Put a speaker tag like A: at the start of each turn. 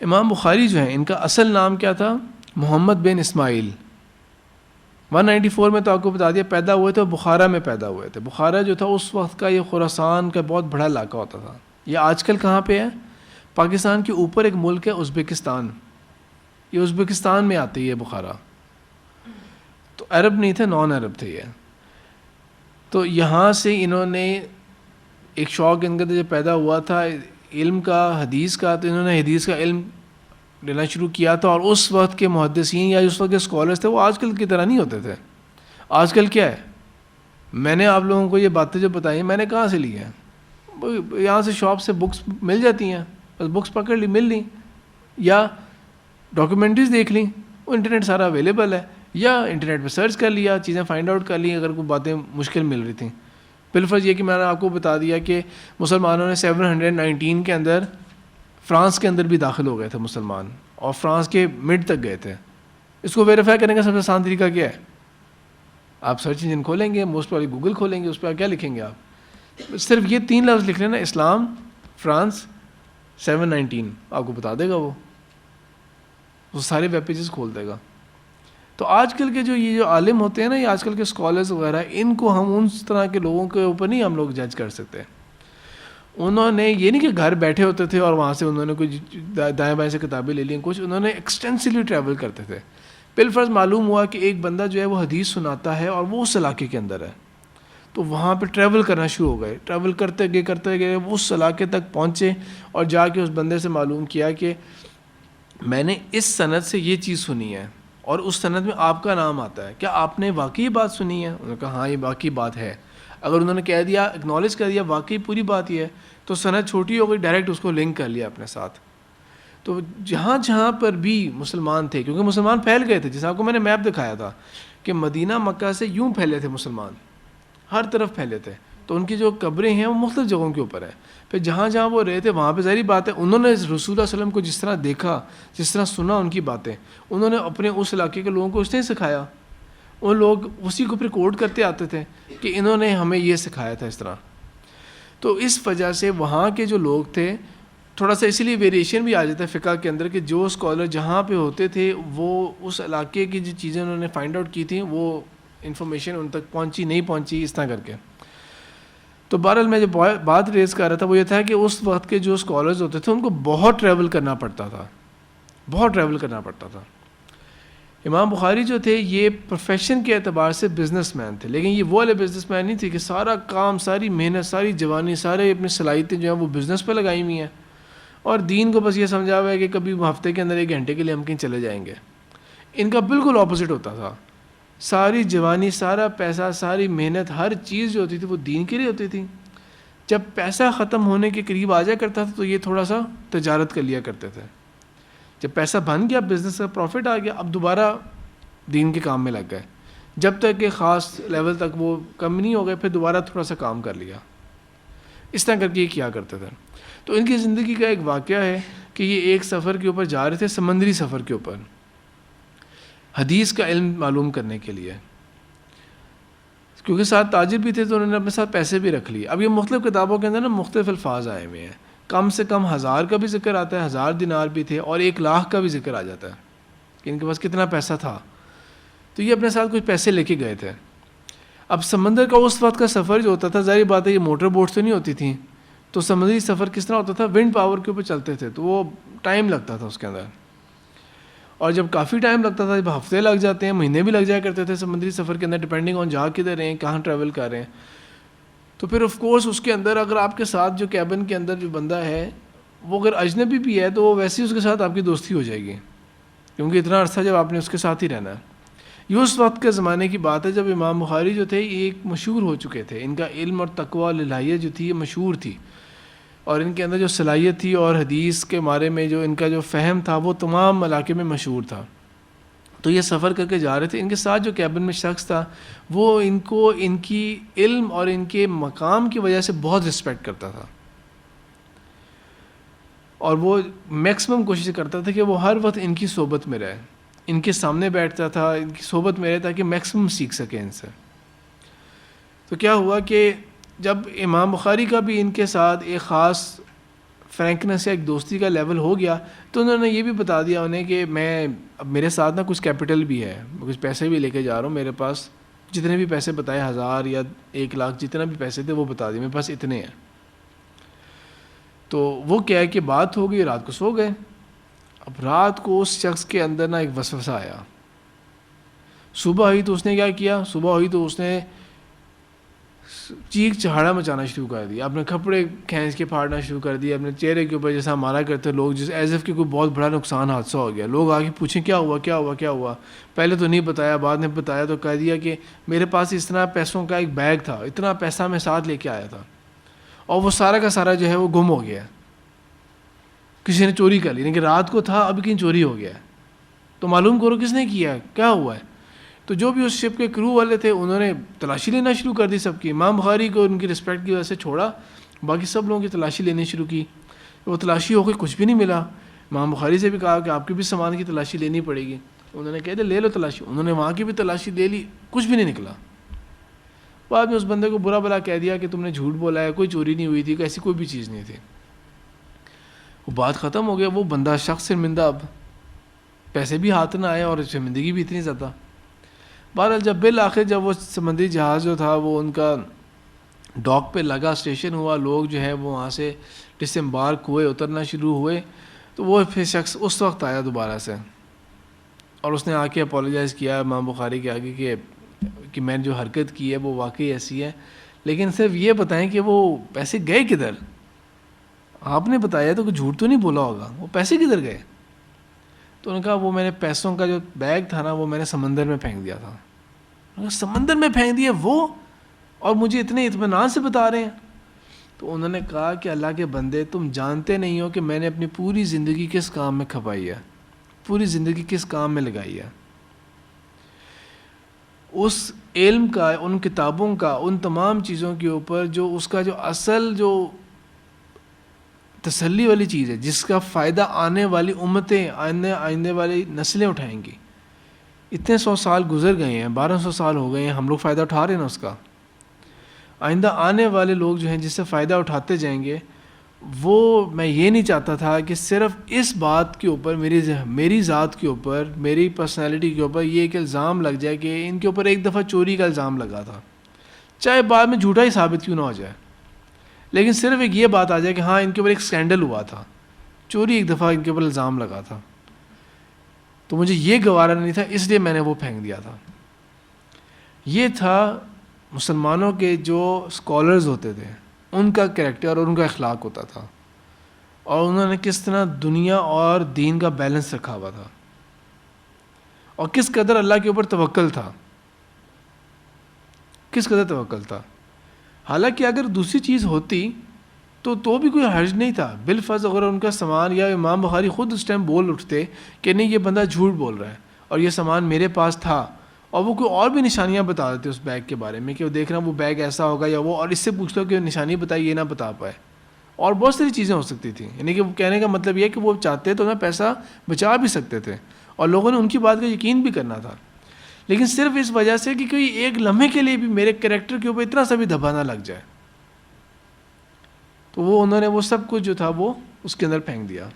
A: امام بخاری جو ہیں ان کا اصل نام کیا تھا؟ محمد بن اسماعیل. 194 میں تو آپ کو بتا دیا پیدا ہوئے تھے، بخارا میں پیدا ہوئے تھے. بخارا جو تھا اس وقت کا یہ خراسان کا بہت بڑا علاقہ ہوتا تھا. یہ آج کل کہاں پہ ہے؟ پاکستان کے اوپر ایک ملک ہے ازبکستان، یہ ازبکستان میں آتی ہے بخارا. تو عرب نہیں تھے، نان عرب تھے یہ. تو یہاں سے انہوں نے ایک شوق ان کا جو پیدا ہوا تھا علم کا، حدیث کا، تو انہوں نے حدیث کا علم لینا شروع کیا تھا. اور اس وقت کے محدثین یا اس وقت کے اسکالرس تھے وہ آج کل کی طرح نہیں ہوتے تھے. آج کل کیا ہے، میں نے آپ لوگوں کو یہ باتیں جو بتائی ہیں میں نے کہاں سے لی ہیں؟ یہاں سے شاپ سے بکس مل جاتی ہیں، بس بکس پکڑ لی مل لی، یا ڈاکیومنٹریز دیکھ لیں، وہ انٹرنیٹ سارا اویلیبل ہے، یا انٹرنیٹ پہ سرچ کر لیا، چیزیں فائنڈ آؤٹ کر لی اگر کوئی باتیں مشکل مل رہی تھیں. بالفرض یہ کہ میں نے آپ کو بتا دیا کہ مسلمانوں نے 719 کے اندر فرانس کے اندر بھی داخل ہو گئے تھے مسلمان، اور فرانس کے مڈ تک گئے تھے. اس کو ویریفائی کرنے کا سب سے آسان طریقہ کیا ہے؟ آپ سرچ انجن کھولیں گے، موسٹ پرابلی گوگل کھولیں گے، اس پہ کیا لکھیں گے آپ؟ صرف یہ 3 لفظ لکھ لینا، اسلام، فرانس، 719، آپ کو بتا دے گا وہ سارے ویب پیجز کھول دے گا. تو آج کل کے یہ جو عالم ہوتے ہیں نا، یہ آج کل کے اسکالرز وغیرہ، ان کو ہم ان طرح کے لوگوں کے اوپر نہیں ہم لوگ جج کر سکتے. انہوں نے یہ نہیں کہ گھر بیٹھے ہوتے تھے اور وہاں سے انہوں نے کوئی دائیں بائیں سے کتابیں لے لیں، کچھ انہوں نے ایکسٹینسولی ٹریول کرتے تھے. بالفرض معلوم ہوا کہ ایک بندہ جو ہے وہ حدیث سناتا ہے اور وہ اس علاقے کے اندر ہے، تو وہاں پہ ٹریول کرنا شروع ہو گئے. ٹریول کرتے گئے اس علاقے تک پہنچے اور جا کے اس بندے سے معلوم کیا کہ میں نے اس سند سے یہ چیز سنی ہے اور اس سند میں آپ کا نام آتا ہے، کیا آپ نے واقعی بات سنی ہے؟ انہوں نے کہا ہاں یہ واقعی بات ہے. اگر انہوں نے کہہ دیا، اکنالج کر دیا واقعی پوری بات یہ ہے، تو سند چھوٹی ہو گئی، ڈائریکٹ اس کو لنک کر لیا اپنے ساتھ. تو جہاں جہاں پر بھی مسلمان تھے، کیونکہ مسلمان پھیل گئے تھے، جیسا آپ کو میں نے میپ دکھایا تھا کہ مدینہ مکہ سے یوں پھیلے تھے مسلمان، ہر طرف پھیلے تھے. تو ان کی جو قبریں ہیں وہ مختلف جگہوں کے اوپر ہیں. پھر جہاں جہاں وہ رہے تھے وہاں پہ ظاہری بات ہے انہوں نے رسول اللہ صلی اللہ علیہ وسلم کو جس طرح دیکھا، جس طرح سنا ان کی باتیں، انہوں نے اپنے اس علاقے کے لوگوں کو اس نے سکھایا. ان لوگ اسی کو پھر کوٹ کرتے آتے تھے کہ انہوں نے ہمیں یہ سکھایا تھا اس طرح. تو اس وجہ سے وہاں کے جو لوگ تھے تھوڑا سا اسی لیے ویریشن بھی آ جاتا ہے فقہ کے اندر کہ جو اسکالر جہاں پہ ہوتے تھے وہ اس علاقے کی جو چیزیں انہوں نے فائنڈ آؤٹ کی تھیں وہ انفارمیشن ان تک پہنچی نہیں پہنچی اس طرح کر کے. تو بہرحال میں جو بات ریز کر رہا تھا وہ یہ تھا کہ اس وقت کے جو اسکالرز ہوتے تھے ان کو بہت ٹریول کرنا پڑتا تھا، بہت ٹریول کرنا پڑتا تھا. امام بخاری جو تھے یہ پروفیشن کے اعتبار سے بزنس مین تھے، لیکن یہ وہ والے بزنس مین نہیں تھے کہ سارا کام، ساری محنت، ساری جوانی، سارے اپنی صلاحیتیں جو ہیں وہ بزنس پہ لگائی ہوئی ہیں اور دین کو بس یہ سمجھا ہوا ہے کہ کبھی ہفتے کے اندر 1 گھنٹے کے لیے ہم کہیں چلے جائیں گے. ان کا بالکل اپوزٹ ہوتا تھا. ساری جوانی، سارا پیسہ، ساری محنت، ہر چیز جو ہوتی تھی وہ دین کے لیے ہوتی تھی. جب پیسہ ختم ہونے کے قریب آ جایا کرتا تھا تو یہ تھوڑا سا تجارت کر لیا کرتے تھے. جب پیسہ بن گیا، بزنس کا پروفٹ آ گیا، اب دوبارہ دین کے کام میں لگ گئے. جب تک کہ خاص لیول تک وہ کم نہیں ہو گئے پھر دوبارہ تھوڑا سا کام کر لیا. اس طرح کر کے یہ کیا کرتے تھے. تو ان کی زندگی کا ایک واقعہ ہے کہ یہ ایک سفر کے اوپر جا رہے تھے، سمندری سفر کے اوپر، حدیث کا علم معلوم کرنے کے لیے. کیونکہ ساتھ تاجر بھی تھے تو انہوں نے اپنے ساتھ پیسے بھی رکھ لیے. اب یہ مختلف کتابوں کے اندر نا مختلف الفاظ آئے ہوئے ہیں، کم سے کم 1000 کا بھی ذکر آتا ہے، 1000 دینار بھی تھے، اور 1,00,000 کا بھی ذکر آ جاتا ہے کہ ان کے پاس کتنا پیسہ تھا. تو یہ اپنے ساتھ کچھ پیسے لے کے گئے تھے. اب سمندر کا اس وقت کا سفر جو ہوتا تھا، ظاہر بات ہے یہ موٹر بوٹس تو نہیں ہوتی تھیں، تو سمندری سفر کس طرح ہوتا تھا؟ ونڈ پاور کے اوپر چلتے تھے، تو وہ ٹائم لگتا تھا اس کے اندر. اور جب کافی ٹائم لگتا تھا، جب ہفتے لگ جاتے ہیں، مہینے بھی لگ جایا کرتے تھے سمندری سفر کے اندر، ڈپینڈنگ آن جا کدھر رہے ہیں، کہاں ٹریول کر رہے ہیں. تو پھر آف کورس اس کے اندر اگر آپ کے ساتھ جو کیبن کے اندر جو بندہ ہے وہ اگر اجنبی بھی ہے تو وہ ویسے ہی اس کے ساتھ آپ کی دوستی ہو جائے گی، کیونکہ اتنا عرصہ جب آپ نے اس کے ساتھ ہی رہنا ہے. یہ اس وقت کے زمانے کی بات ہے جب امام بخاری جو تھے یہ ایک مشہور ہو چکے تھے. ان کا علم اور تقویٰ الہیہ جو تھی یہ مشہور تھی، اور ان کے اندر جو صلاحیت تھی اور حدیث کے بارے میں جو ان کا جو فہم تھا وہ تمام علاقے میں مشہور تھا. تو یہ سفر کر کے جا رہے تھے. ان کے ساتھ جو کیبن میں شخص تھا وہ ان کو ان کی علم اور ان کے مقام کی وجہ سے بہت رسپیکٹ کرتا تھا، اور وہ میکسیمم کوشش کرتا تھا کہ وہ ہر وقت ان کی صحبت میں رہے، ان کے سامنے بیٹھتا تھا، ان کی صحبت میں رہے تاکہ میکسیمم سیکھ سکے ان سے. تو کیا ہوا کہ جب امام بخاری کا بھی ان کے ساتھ ایک خاص فرینکنس یا ایک دوستی کا لیول ہو گیا تو انہوں نے یہ بھی بتا دیا انہیں کہ میں اب میرے ساتھ نا کچھ کیپٹل بھی ہے, کچھ پیسے بھی لے کے جا رہا ہوں, میرے پاس جتنے بھی پیسے بتائے 1000 یا 1 لاکھ جتنا بھی پیسے تھے وہ بتا دیے, میرے پاس اتنے ہیں. تو وہ کیا ہے کہ بات ہو گئی, رات کو سو گئے. اب رات کو اس شخص کے اندر نا ایک وسوسہ آیا. صبح ہوئی تو اس نے کیا کیا, صبح ہوئی تو اس نے چیخ چہاڑا مچانا شروع کر دیا, اپنے کپڑے کھینچ کے پھاڑنا شروع کر دیا اپنے چہرے کے اوپر, جیسا ہمارا کرتے لوگ, جیسے ایز ایف کہ کوئی بہت بڑا نقصان حادثہ ہو گیا. لوگ آگے پوچھیں کیا ہوا کیا ہوا کیا ہوا, پہلے تو نہیں بتایا, بعد میں بتایا تو کہہ دیا کہ میرے پاس اس طرح پیسوں کا ایک بیگ تھا, اتنا پیسہ میں ساتھ لے کے آیا تھا, اور وہ سارا کا سارا جو ہے وہ گم ہو گیا, کسی نے چوری کر لی, یعنی کہ رات کو تھا اب کہیں چوری ہو گیا. تو معلوم کرو کس نے کیا, کیا ہوا ہے. تو جو بھی اس شپ کے کرو والے تھے انہوں نے تلاشی لینا شروع کر دی سب کی. امام بخاری کو ان کی رسپیکٹ کی وجہ سے چھوڑا, باقی سب لوگوں کی تلاشی لینی شروع کی. وہ تلاشی ہو گئی, کچھ بھی نہیں ملا. امام بخاری سے بھی کہا کہ آپ کے بھی سامان کی تلاشی لینی پڑے گی. انہوں نے کہہ دیا لے لو تلاشی. انہوں نے وہاں کی بھی تلاشی لے لی, کچھ بھی نہیں نکلا. بعد میں اس بندے کو برا بلا کہہ دیا کہ تم نے جھوٹ بولا ہے, کوئی چوری نہیں ہوئی تھی, ایسی کوئی بھی چیز نہیں تھی. وہ بات ختم ہو گیا. وہ بندہ شخص شرمندہ, اب پیسے بھی ہاتھ نہ آئے اور شرمندگی بھی اتنی زیادہ. بہرحال جب بالآخر جب وہ سمندری جہاز جو تھا وہ ان کا ڈاک پہ لگا, اسٹیشن ہوا, لوگ جو ہے وہ وہاں سے ڈس امبارک ہوئے, اترنا شروع ہوئے, تو وہ پھر شخص اس وقت آیا دوبارہ سے, اور اس نے آ کے اپولوجائز کیا امام بخاری کے آگے کہ میں نے جو حرکت کی ہے وہ واقعی ایسی ہے, لیکن صرف یہ بتائیں کہ وہ پیسے گئے کدھر. آپ نے بتایا تو کوئی جھوٹ تو نہیں بولا ہوگا, وہ پیسے کدھر گئے. تو انہوں نے کہا وہ میں نے پیسوں کا جو بیگ تھا نا وہ میں نے سمندر میں پھینک دیا تھا. سمندر میں پھینک دیا وہ, اور مجھے اتنے اطمینان سے بتا رہے ہیں. تو انہوں نے کہا کہ اللہ کے بندے تم جانتے نہیں ہو کہ میں نے اپنی پوری زندگی کس کام میں کھپائی ہے, پوری زندگی کس کام میں لگائی ہے. اس علم کا, ان کتابوں کا, ان تمام چیزوں کے اوپر جو اس کا جو اصل جو تسلی والی چیز ہے, جس کا فائدہ آنے والی امتیں, آئندے والی نسلیں اٹھائیں گی. اتنے 100 سال گزر گئے ہیں, 1200 سال ہو گئے ہیں, ہم لوگ فائدہ اٹھا رہے ہیں نا اس کا. آئندہ آنے والے لوگ جو ہیں جس سے فائدہ اٹھاتے جائیں گے, وہ میں یہ نہیں چاہتا تھا کہ صرف اس بات کے اوپر, میری ذات کے اوپر, میری پرسنالٹی کے اوپر یہ ایک الزام لگ جائے کہ ان کے اوپر ایک دفعہ چوری کا الزام لگا تھا, چاہے بعد میں جھوٹا ہی ثابت کیوں نہ ہو جائے, لیکن صرف ایک یہ بات آ جائے کہ ہاں ان کے اوپر ایک اسکینڈل ہوا تھا, چوری ایک دفعہ ان کے اوپر الزام لگا تھا. تو مجھے یہ گوارا نہیں تھا, اس لیے میں نے وہ پھینک دیا تھا. یہ تھا مسلمانوں کے جو اسکالرز ہوتے تھے ان کا کریکٹر اور ان کا اخلاق ہوتا تھا, اور انہوں نے کس طرح دنیا اور دین کا بیلنس رکھا ہوا تھا, اور کس قدر اللہ کے اوپر توکل تھا, کس قدر توکل تھا. حالانکہ اگر دوسری چیز ہوتی تو بھی کوئی حرج نہیں تھا. بالفرض اگر ان کا سامان, یا امام بخاری خود اس ٹائم بول اٹھتے کہ نہیں یہ بندہ جھوٹ بول رہا ہے اور یہ سامان میرے پاس تھا, اور وہ کوئی اور بھی نشانیاں بتا دیتے اس بیگ کے بارے میں کہ وہ دیکھ رہا وہ بیگ ایسا ہوگا یا وہ, اور اس سے پوچھ لو کہ نشانی بتائی, یہ نہ بتا پائے, اور بہت ساری چیزیں ہو سکتی تھیں. یعنی کہ وہ کہنے کا مطلب یہ کہ وہ چاہتے تو نا پیسہ بچا بھی سکتے تھے, اور لوگوں نے ان کی بات کا یقین بھی کرنا تھا, لیکن صرف اس وجہ سے کہ کوئی ایک لمحے کے لیے بھی میرے کریکٹر کے اوپر اتنا سا بھی دھبا نہ لگ جائے. تو وہ انہوں نے وہ سب کچھ جو تھا وہ اس کے اندر پھینک دیا.